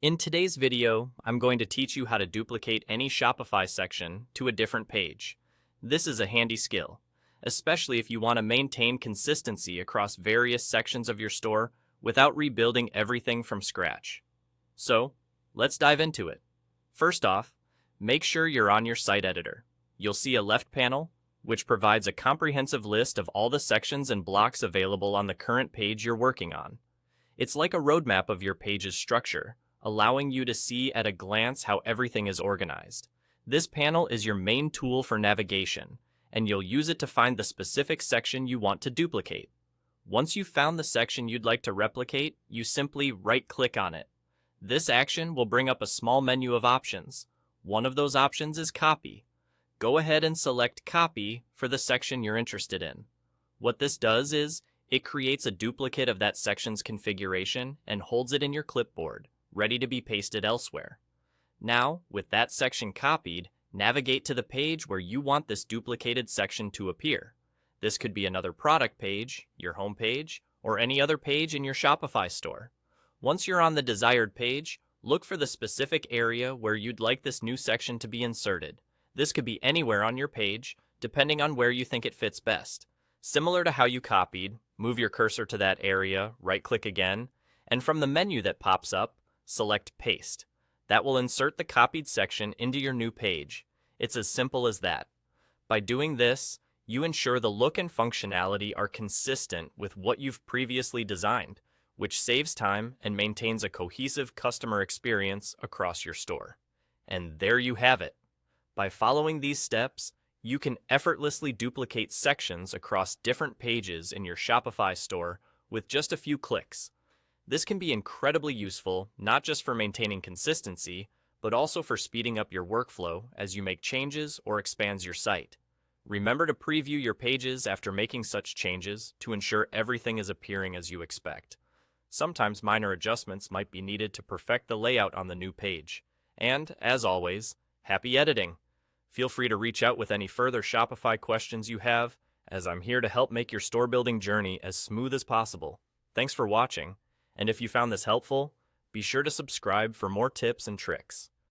In today's video, I'm going to teach you how to duplicate any Shopify section to a different page. This is a handy skill, especially if you want to maintain consistency across various sections of your store without rebuilding everything from scratch. So, let's dive into it. First off, make sure you're on your site editor. You'll see a left panel, which provides a comprehensive list of all the sections and blocks available on the current page you're working on. It's like a roadmap of your page's structure, allowing you to see at a glance how everything is organized. This panel is your main tool for navigation, and you'll use it to find the specific section you want to duplicate. Once you've found the section you'd like to replicate, you simply right-click on it. This action will bring up a small menu of options. One of those options is Copy. Go ahead and select Copy for the section you're interested in. What this does is, it creates a duplicate of that section's configuration and holds it in your clipboard, ready to be pasted elsewhere. Now, with that section copied, navigate to the page where you want this duplicated section to appear. This could be another product page, your home page, or any other page in your Shopify store. Once you're on the desired page, look for the specific area where you'd like this new section to be inserted. This could be anywhere on your page, depending on where you think it fits best. Similar to how you copied, move your cursor to that area, right-click again, and from the menu that pops up, select Paste. That will insert the copied section into your new page. It's as simple as that. By doing this, you ensure the look and functionality are consistent with what you've previously designed, which saves time and maintains a cohesive customer experience across your store. And there you have it. By following these steps, you can effortlessly duplicate sections across different pages in your Shopify store with just a few clicks. This can be incredibly useful, not just for maintaining consistency, but also for speeding up your workflow as you make changes or expands your site. Remember to preview your pages after making such changes to ensure everything is appearing as you expect. Sometimes minor adjustments might be needed to perfect the layout on the new page. And, as always, happy editing! Feel free to reach out with any further Shopify questions you have, as I'm here to help make your store building journey as smooth as possible. Thanks for watching, and if you found this helpful, be sure to subscribe for more tips and tricks.